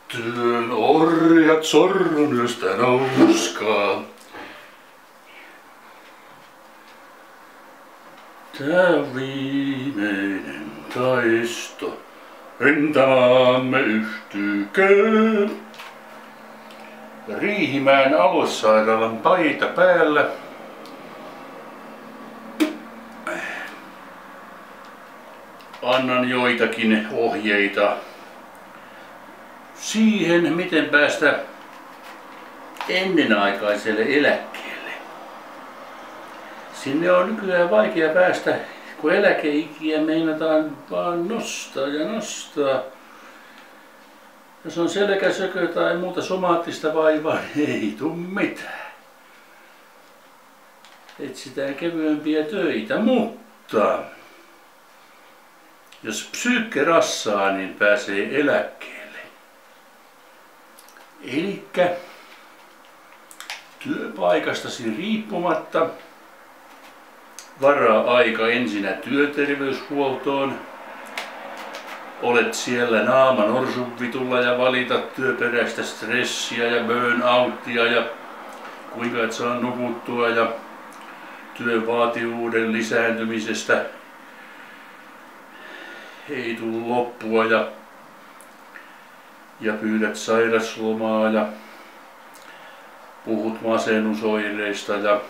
Työn orjat sorron yöstä nouskaa. Tää on viimeinen taisto, rintamaamme yhtyykö. Riihimäen aluesairaalan paita päällä. Annan joitakin ohjeita siihen, miten päästä ennenaikaiselle eläkkeelle. Sinne on nykyään vaikea päästä, kun eläkeikiä meinataan vaan nostaa ja nostaa. Jos on selkäsökö tai muuta somaattista vaivaa, niin ei tule mitään. Etsitään kevyempiä töitä, mutta jos psyykkä rassaa, niin pääsee eläkkeelle. Elikkä työpaikastasi riippumatta varaa aika ensinnä työterveyshuoltoon. Olet siellä naama norsunvitulla ja valitat työperäistä stressiä ja burnouttia ja kuinka et saa nukuttua ja työn vaativuuden lisääntymisestä ei tule loppua ja pyydät sairaslomaa ja puhut masennusoireista ja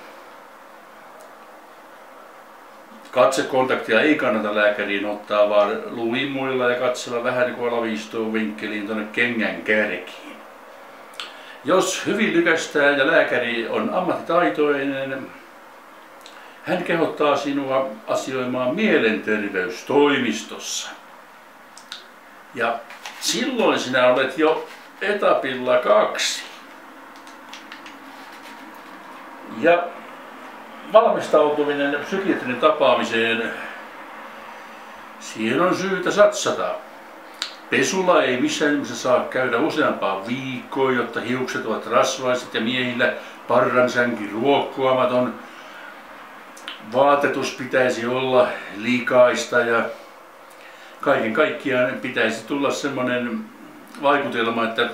katsekontaktia ei kannata lääkäriin ottaa, vaan luimuilla ja katsella vähän niin kuin alaviistoon vinkkeliin tuonne kengän kärkiin. Jos hyvin lykästää ja lääkäri on ammattitaitoinen, hän kehottaa sinua asioimaan mielenterveystoimistossa. Ja silloin sinä olet jo etapilla 2. Ja valmistautuminen psykiatrin tapaamiseen, siihen on syytä satsata. Pesulla ei missään nimessä saa käydä useampaa viikkoa, jotta hiukset ovat rasvaiset ja miehillä parransänkin ruokkuamaton. Vaatetus pitäisi olla likaista ja kaiken kaikkiaan pitäisi tulla semmoinen vaikutelma, että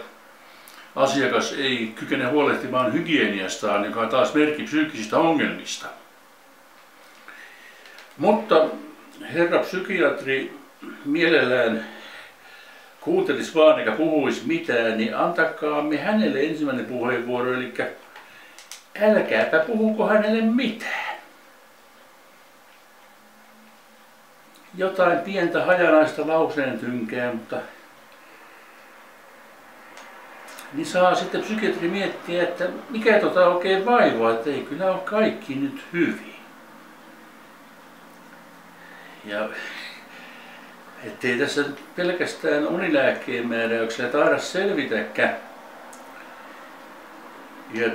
asiakas ei kykene huolehtimaan hygieniastaan, joka on taas merkki psyykkisistä ongelmista. Mutta herra psykiatri mielellään kuuntelisi vaan eikä puhuisi mitään, niin antakaamme hänelle ensimmäinen puheenvuoro, eli älkääpä puhuko hänelle mitään. Jotain pientä hajanaista lauseen tynkää, mutta niin saa sitten psykiatri miettiä, että mikä oikein vaivaa, että ei kyllä ole kaikki nyt hyvin. Ja ettei tässä pelkästään unilääkkeen määräyksellä taida selvitäkään. Ja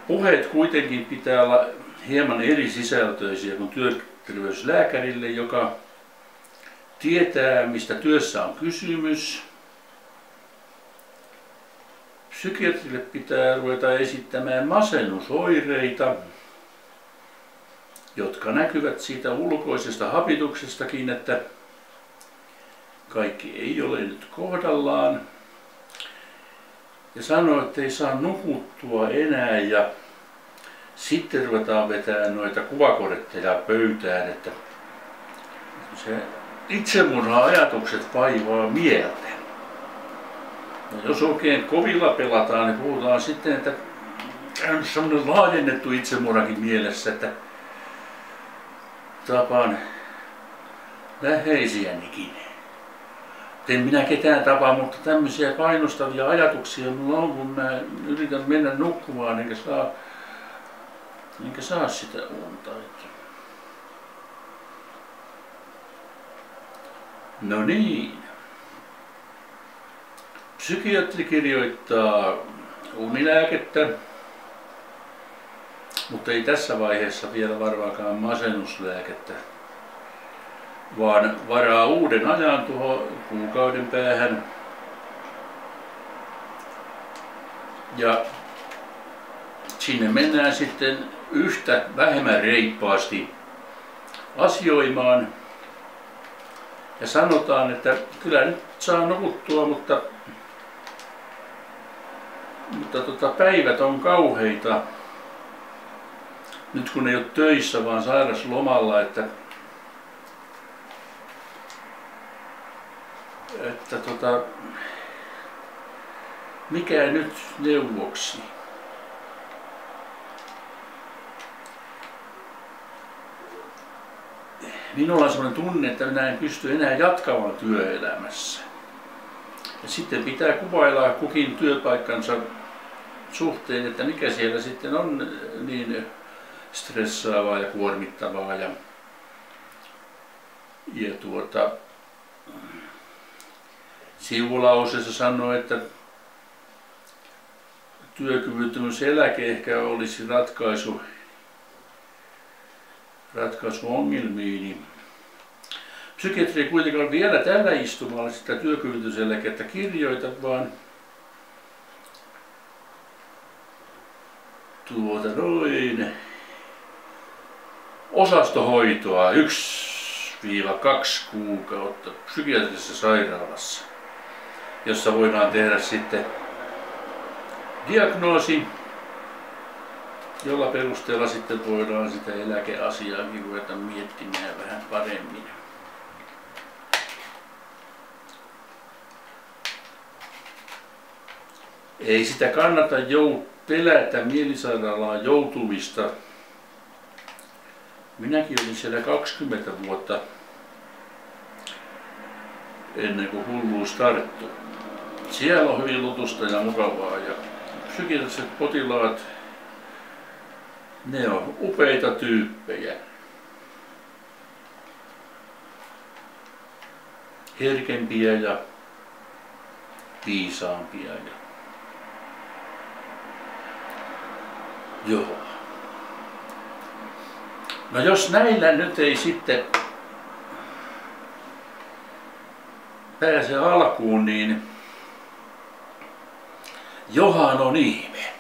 puheet kuitenkin pitää olla hieman eri sisältöisiä kuin työterveyslääkärille, joka tietää, mistä työssä on kysymys. Psykiatrille pitää ruveta esittämään masennusoireita, jotka näkyvät siitä ulkoisesta hapituksestakin, että kaikki ei ole nyt kohdallaan. Ja sanoo, että ei saa nukuttua enää ja sitten ruvetaan vetämään noita kuvakortteja pöytään, että se itsemurha-ajatukset vaivaa mieltä. No jos oikein kovilla pelataan, niin puhutaan sitten, että on sellainen laajennettu itsemurhakin mielessä, että tapaan läheisiänikin. En minä ketään tapaa, mutta tämmöisiä painostavia ajatuksia minulla on, kun mä yritän mennä nukkumaan, enkä saa sitä unta. No niin. Psykiatri kirjoittaa unilääkettä, mutta ei tässä vaiheessa vielä varmaankaan masennuslääkettä, vaan varaa uuden ajan tuohon kuukauden päähän. Ja sinne mennään sitten yhtä vähemmän reippaasti asioimaan Ja sanotaan, että kyllä nyt saa nukuttua, mutta päivät on kauheita. Nyt kun ei ole töissä, vaan sairaslomalla, että mikä nyt neuvoksi? Minulla on sellainen tunne, että minä en pysty enää jatkamaan työelämässä. Ja sitten pitää kuvailla kukin työpaikkansa suhteen, että mikä siellä sitten on niin stressaavaa ja kuormittavaa. Ja sivulauseessa sanoo, että työkyvyttömyyseläke ehkä olisi ratkaisu ongelmiin. Psykiatri ei kuitenkaan vielä tällä istumalla sitä työkyvyttömyyseläkettä kirjoita, vaan osastohoitoa 1-2 kuukautta psykiatrisessa sairaalassa, jossa voidaan tehdä sitten diagnoosi, jolla perusteella sitten voidaan sitä eläkeasiaakin ruveta miettimään vähän paremmin. Ei sitä kannata pelätä mielisairaalaan joutumista. Minäkin olin siellä 20 vuotta ennen kuin hulluus tarttui. Siellä on hyvin lutusta ja mukavaa ja psykiatriset potilaat, ne on upeita tyyppejä. Herkempiä ja viisaampia. Joo. No jos näillä nyt ei sitten pääse alkuun, niin johan on ihme.